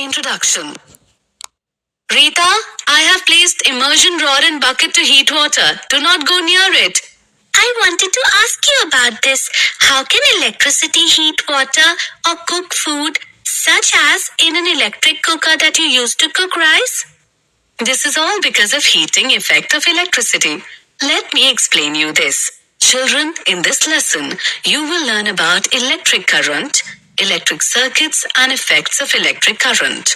introduction. Rita, I have placed immersion rod and bucket to heat water. Do not go near it. I wanted to ask you about this. How can electricity heat water or cook food, such as in an electric cooker that you use to cook rice? This is all because of heating effect of electricity. Let me explain you this. Children, in this lesson, you will learn about electric current, electric circuits, and effects of electric current.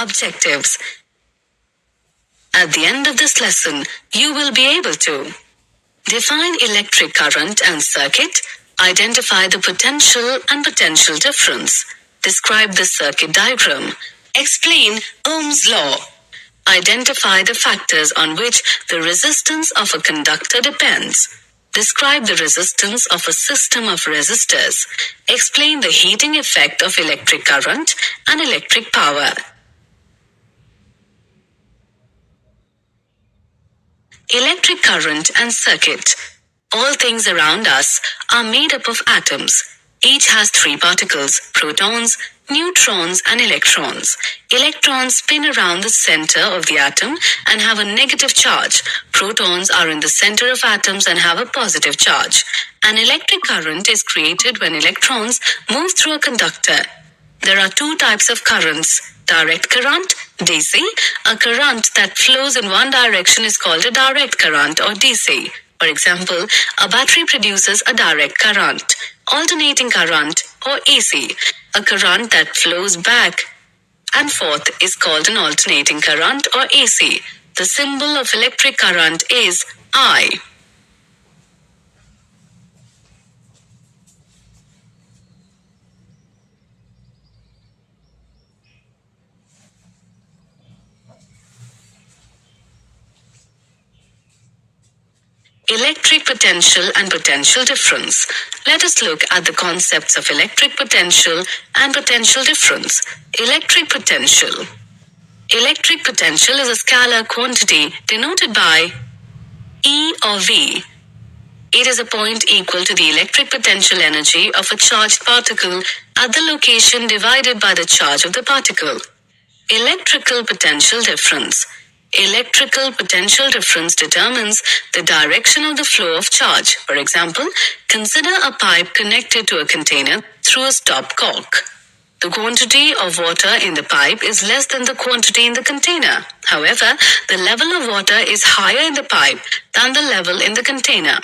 Objectives. At the end of this lesson, you will be able to define electric current and circuit, identify the potential and potential difference, describe the circuit diagram, explain Ohm's law, identify the factors on which the resistance of a conductor depends, describe the resistance of a system of resistors, explain the heating effect of electric current and electric power. Electric current and circuit. All things around us are made up of atoms. Each has three particles: protons, neutrons, and electrons. Electrons spin around the center of the atom and have a negative charge. Protons are in the center of atoms and have a positive charge. An electric current is created when electrons move through a conductor. There are two types of currents: direct current, DC. A current that flows in one direction is called a direct current or DC. For example, a battery produces a direct current. Alternating current or AC. A current that flows back and forth is called an alternating current or AC. The symbol of electric current is I. Electric potential and potential difference. Let us look at the concepts of electric potential and potential difference. Electric potential. Electric potential is a scalar quantity denoted by E or V. It is a point equal to the electric potential energy of a charged particle at the location divided by the charge of the particle. Electrical potential difference. Electrical potential difference determines the direction of the flow of charge. For example, consider a pipe connected to a container through a stop cork. The quantity of water in the pipe is less than the quantity in the container. However, the level of water is higher in the pipe than the level in the container.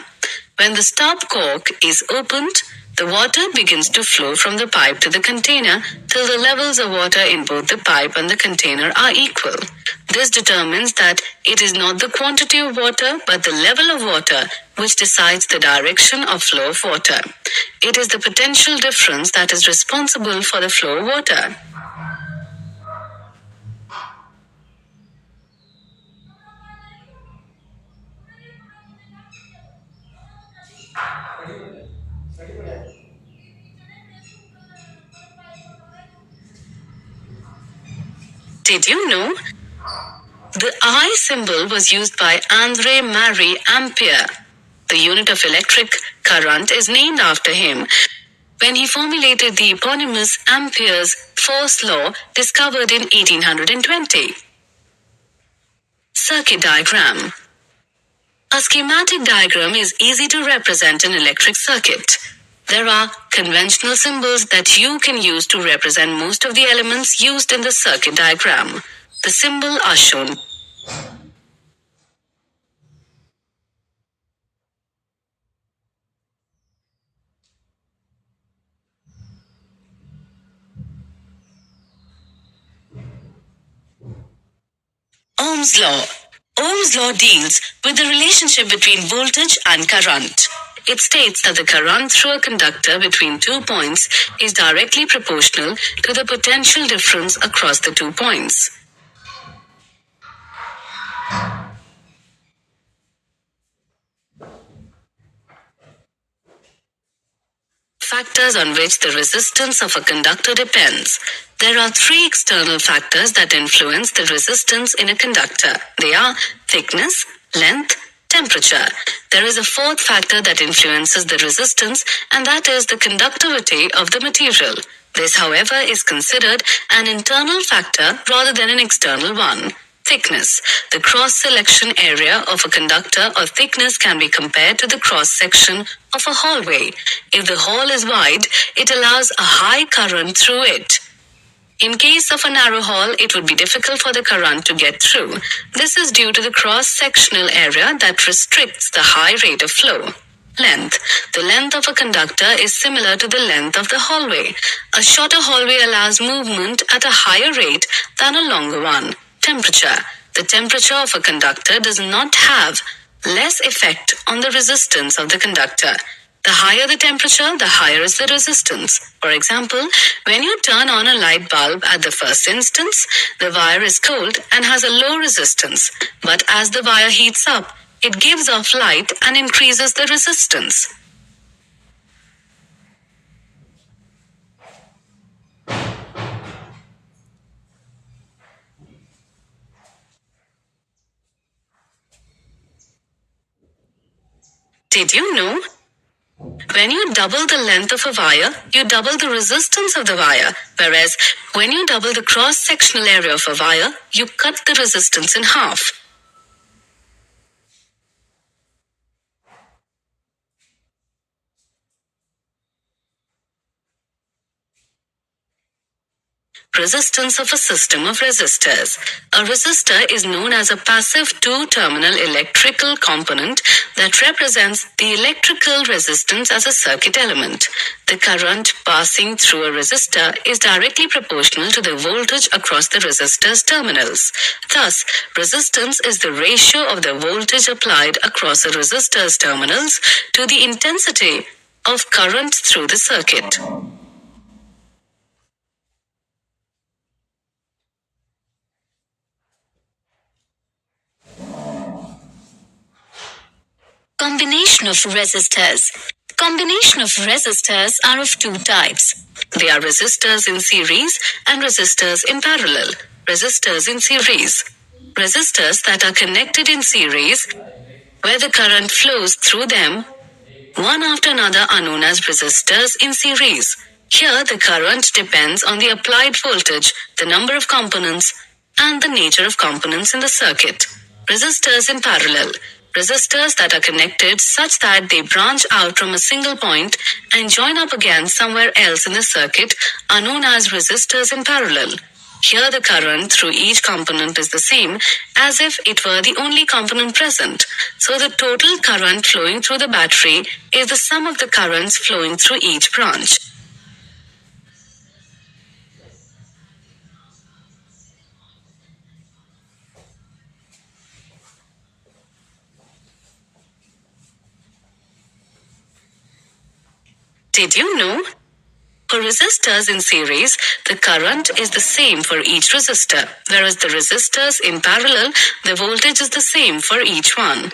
When the stop cork is opened, the water begins to flow from the pipe to the container till the levels of water in both the pipe and the container are equal. This determines that it is not the quantity of water but the level of water which decides the direction of flow of water. It is the potential difference that is responsible for the flow of water. Did you know? The I symbol was used by André Marie Ampere. The unit of electric current is named after him when he formulated the eponymous Ampere's force law discovered in 1820. Circuit diagram. A schematic diagram is easy to represent an electric circuit. There are conventional symbols that you can use to represent most of the elements used in the circuit diagram. The symbols are shown. Ohm's law. Ohm's law deals with the relationship between voltage and current. It states that the current through a conductor between 2 points is directly proportional to the potential difference across the 2 points. Factors on which the resistance of a conductor depends. There are three external factors that influence the resistance in a conductor. They are thickness, length, temperature. There is a fourth factor that influences the resistance, and that is the conductivity of the material. This, however, is considered an internal factor rather than an external one. Thickness. The cross-section area of a conductor or thickness can be compared to the cross-section of a hallway. If the hall is wide, it allows a high current through it. In case of a narrow hall, it would be difficult for the current to get through. This is due to the cross-sectional area that restricts the high rate of flow. Length. The length of a conductor is similar to the length of the hallway. A shorter hallway allows movement at a higher rate than a longer one. Temperature. The temperature of a conductor does not have less effect on the resistance of the conductor. The higher the temperature, the higher is the resistance. For example, when you turn on a light bulb at the first instance, the wire is cold and has a low resistance. But as the wire heats up, it gives off light and increases the resistance. Did you know? When you double the length of a wire, you double the resistance of the wire, whereas when you double the cross-sectional area of a wire, you cut the resistance in half. Resistance of a system of resistors. A resistor is known as a passive two-terminal electrical component that represents the electrical resistance as a circuit element. The current passing through a resistor is directly proportional to the voltage across the resistor's terminals. Thus, resistance is the ratio of the voltage applied across a resistor's terminals to the intensity of current through the circuit. Combination of resistors. Combination of resistors are of two types. They are resistors in series and resistors in parallel. Resistors in series. Resistors that are connected in series, where the current flows through them, one after another, are known as resistors in series. Here, the current depends on the applied voltage, the number of components, and the nature of components in the circuit. Resistors in parallel. Resistors that are connected such that they branch out from a single point and join up again somewhere else in the circuit are known as resistors in parallel. Here the current through each component is the same as if it were the only component present. So the total current flowing through the battery is the sum of the currents flowing through each branch. Did you know? For resistors in series, the current is the same for each resistor, whereas the resistors in parallel, the voltage is the same for each one.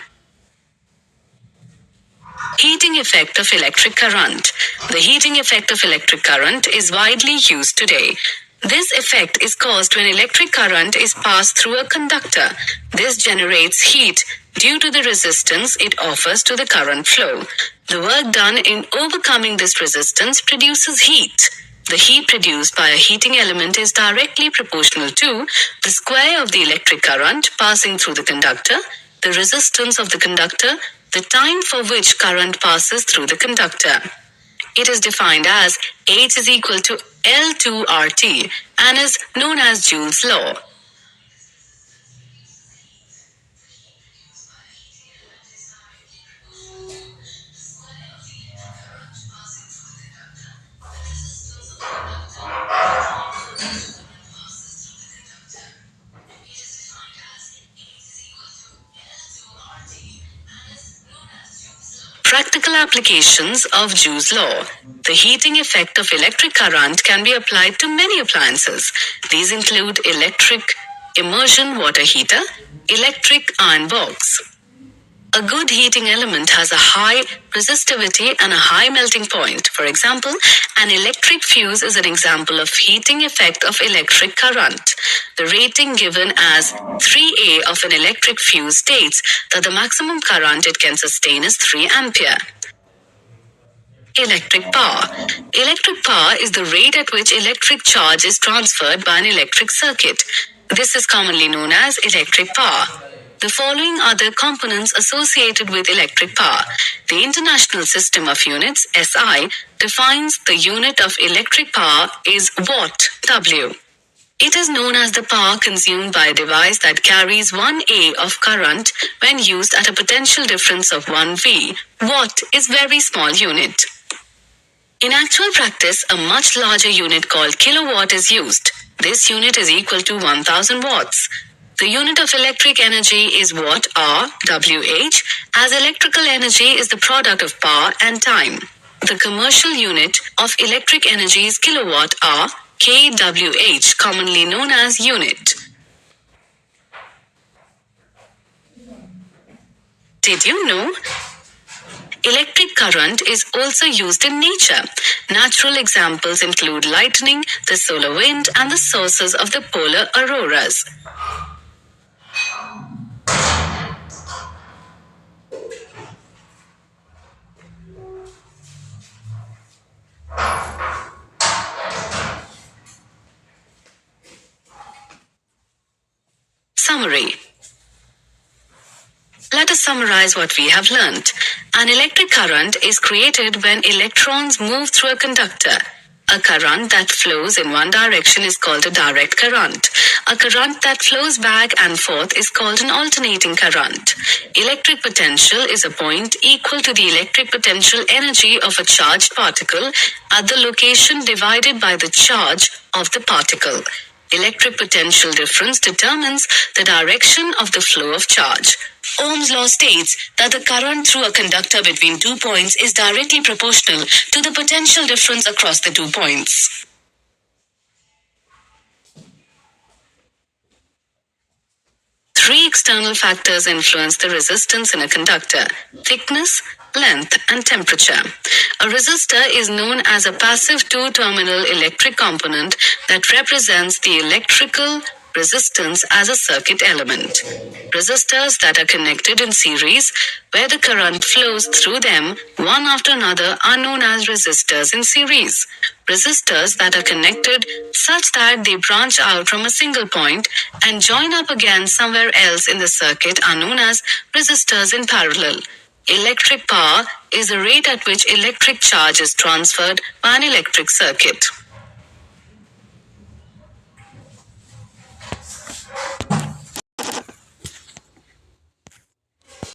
Heating effect of electric current. The heating effect of electric current is widely used today. This effect is caused when electric current is passed through a conductor. This generates heat due to the resistance it offers to the current flow. The work done in overcoming this resistance produces heat. The heat produced by a heating element is directly proportional to the square of the electric current passing through the conductor, the resistance of the conductor, the time for which current passes through the conductor. It is defined as H is equal to L2RT and is known as Joule's law. Practical applications of Joule's law. The heating effect of electric current can be applied to many appliances. These include electric immersion water heater, electric iron box. A good heating element has a high resistivity and a high melting point. For example, an electric fuse is an example of heating effect of electric current. The rating given as 3A of an electric fuse states that the maximum current it can sustain is 3 ampere. Electric power. Electric power is the rate at which electric charge is transferred by an electric circuit. This is commonly known as electric power. The following are the components associated with electric power. The International System of Units, SI, defines the unit of electric power is watt, W. It is known as the power consumed by a device that carries 1A of current when used at a potential difference of 1V. Watt is very small unit. In actual practice, a much larger unit called kilowatt is used. This unit is equal to 1000 watts. The unit of electric energy is watt or WH, as electrical energy is the product of power and time. The commercial unit of electric energy is kilowatt or kWh, commonly known as unit. Did you know? Electric current is also used in nature. Natural examples include lightning, the solar wind, and the sources of the polar auroras. Summary. Let us summarize what we have learnt. An electric current is created when electrons move through a conductor. A current that flows in one direction is called a direct current. A current that flows back and forth is called an alternating current. Electric potential is a point equal to the electric potential energy of a charged particle at the location divided by the charge of the particle. Electric potential difference determines the direction of the flow of charge. Ohm's law states that the current through a conductor between 2 points is directly proportional to the potential difference across the 2 points. Three external factors influence the resistance in a conductor: thickness, length, and temperature. A resistor is known as a passive two-terminal electric component that represents the electrical resistance as a circuit element. Resistors that are connected in series, where the current flows through them one after another, are known as resistors in series. Resistors that are connected such that they branch out from a single point and join up again somewhere else in the circuit are known as resistors in parallel. Electric power is the rate at which electric charge is transferred by an electric circuit.